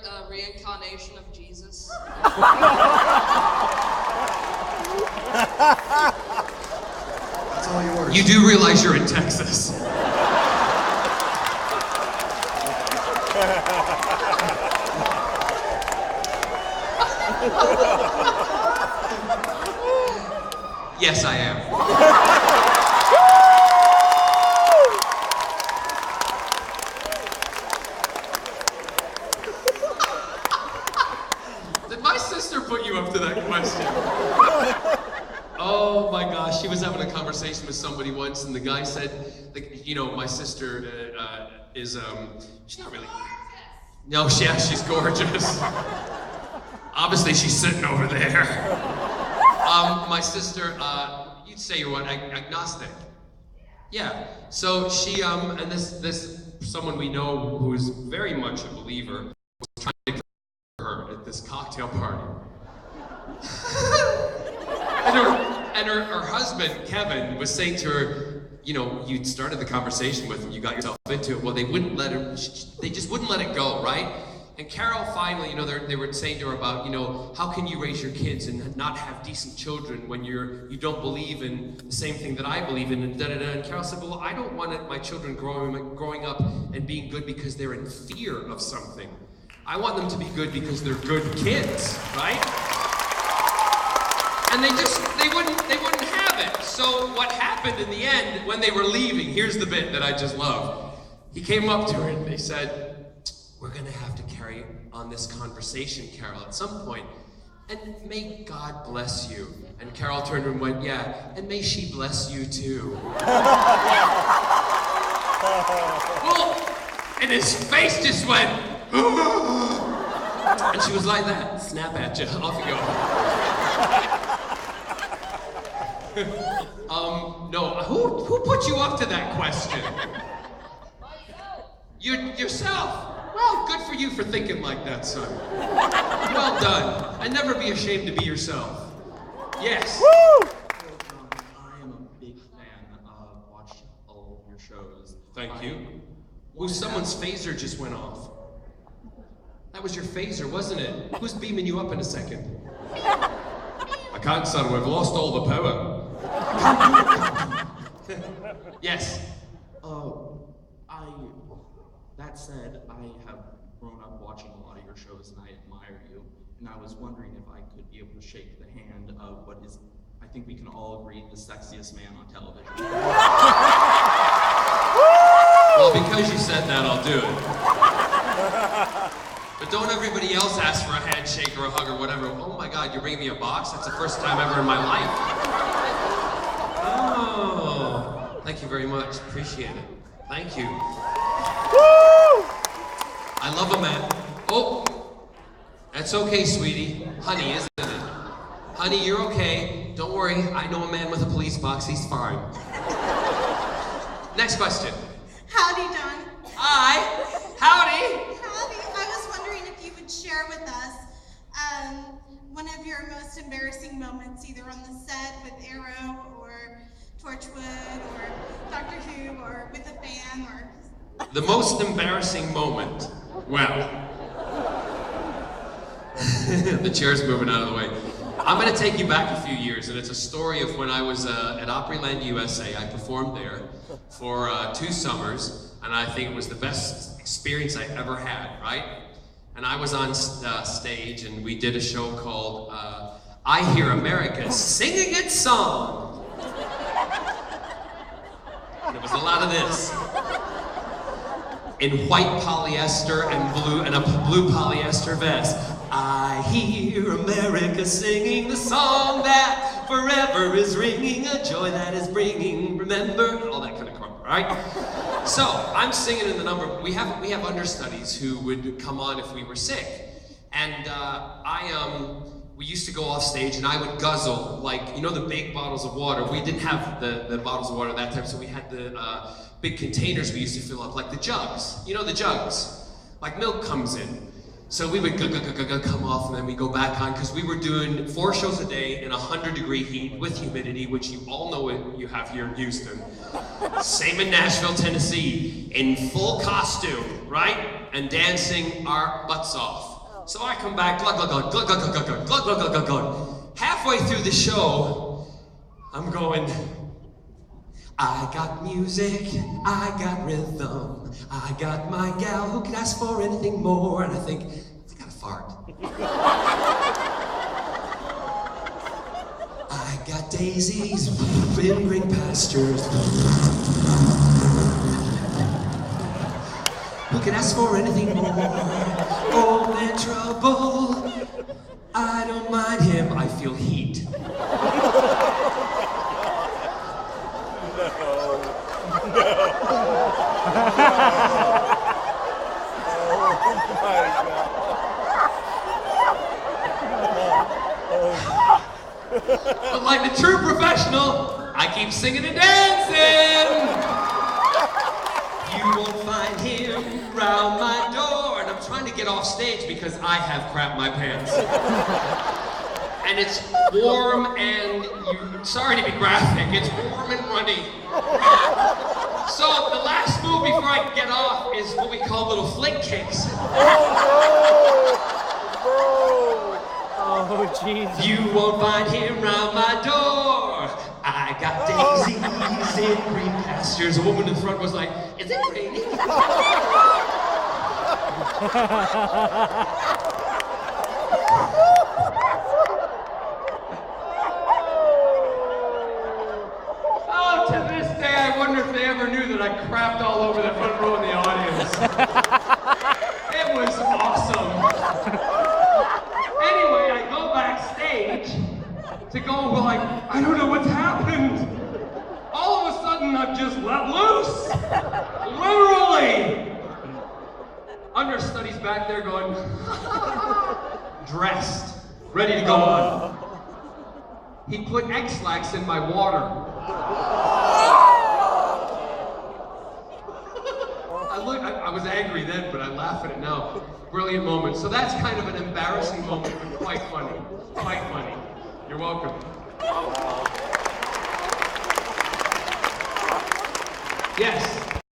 a reincarnation of Jesus? That's all yours. You do realize you're in Texas. Yes, I am. Did my sister put you up to that question? Oh my gosh, she was having a conversation with somebody once, and the guy said, like, you know, my sister is, she's not really... No, she's gorgeous. Obviously, she's sitting over there. My sister, you'd say you're what, agnostic? Yeah. So she, and this someone we know who's very much a believer was trying to convert her at this cocktail party. and her husband, Kevin, was saying to her, you know, you started the conversation with him, you got yourself into it. Well, they wouldn't let her, they just wouldn't let it go, right? And Carol finally, you know, they were saying to her about, you know, how can you raise your kids and not have decent children when you don't believe in the same thing that I believe in, and da-da-da. And Carol said, well, I don't want my children growing up and being good because they're in fear of something. I want them to be good because they're good kids, right? And they wouldn't have it. So what happened in the end, when they were leaving, here's the bit that I just love. He came up to her and they said, we're gonna have to carry on this conversation, Carol, at some point, and may God bless you. And Carol turned and went, yeah, and may she bless you too. Well, and his face just went, and she was like that, snap at you, off you go. No, who put you up to that question? Yourself. Well, good for you for thinking like that, son. Well done. And never be ashamed to be yourself. Yes. Woo! I am a big fan. Watch all of your shows. Thank you. Ooh, someone's phaser just went off. That was your phaser, wasn't it? Who's beaming you up in a second? I can't, son. We've lost all the power. Yes. That said, I have grown up watching a lot of your shows and I admire you. And I was wondering if I could be able to shake the hand of what is, I think we can all agree, the sexiest man on television. Well, because you said that, I'll do it. But don't everybody else ask for a handshake or a hug or whatever. Oh my God, you're bringing me a box? That's the first time ever in my life. Oh, thank you very much. Appreciate it. Thank you. I love a man. Oh, that's okay, sweetie. Honey, isn't it? Honey, you're okay. Don't worry. I know a man with a police box. He's fine. Next question. Howdy, Don. Hi. Howdy. Howdy. I was wondering if you would share with us one of your most embarrassing moments, either on the set with Arrow or Torchwood or Doctor Who or with a fan or... The most embarrassing moment. Well, the chair's moving out of the way. I'm going to take you back a few years, and it's a story of when I was at Opryland, USA. I performed there for 2 summers, and I think it was the best experience I ever had, right? And I was on stage, and we did a show called I Hear America Singing Its Song. And it was a lot of this. In white polyester and a blue polyester vest. I hear America singing the song that forever is ringing, a joy that is bringing, remember, all that kind of crap, right? So, I'm singing in the number, we have understudies who would come on if we were sick. And we used to go off stage and I would guzzle, like, you know the big bottles of water. We didn't have the bottles of water at that time, so we had the big containers we used to fill up, like the jugs. You know the jugs? Like milk comes in. So we would come off and then we go back on, because we were doing 4 shows a day in 100-degree heat with humidity, which you all know what you have here in Houston. Same in Nashville, Tennessee, in full costume, right? And dancing our butts off. So I come back, glug, glug, glug, glug, glug, glug, glug, glug, glug, glug, glug, glug, glug. Halfway through the show, I'm going, I got music, I got rhythm, I got my gal who can ask for anything more, and I think, I gotta fart. I got daisies in green pastures. Who can ask for anything more? Oh, in trouble. I don't mind him, I feel heat. But like the true professional, I keep singing and dancing. You won't find him round my door. And I'm trying to get off stage because I have crap my pants. And it's warm and, sorry to be graphic, it's warm and runny. So the last move before I can get off is what we call little flick kicks. Oh, jeez. You won't find him round my door. I got daisies in green pastures. A woman in the front was like, is it raining? Oh, to this day, I wonder if they ever knew that I crapped all over the front row in the audience. It was awesome. Anyway, I go backstage to go like, I don't know what's happened. All of a sudden, I've just let loose. Literally. Understudy's back there going, dressed, ready to go on. He put X-Lax in my water. I was angry then, but I laugh at it now. Brilliant moment. So that's kind of an embarrassing moment, but quite funny. Quite funny. You're welcome. Yes.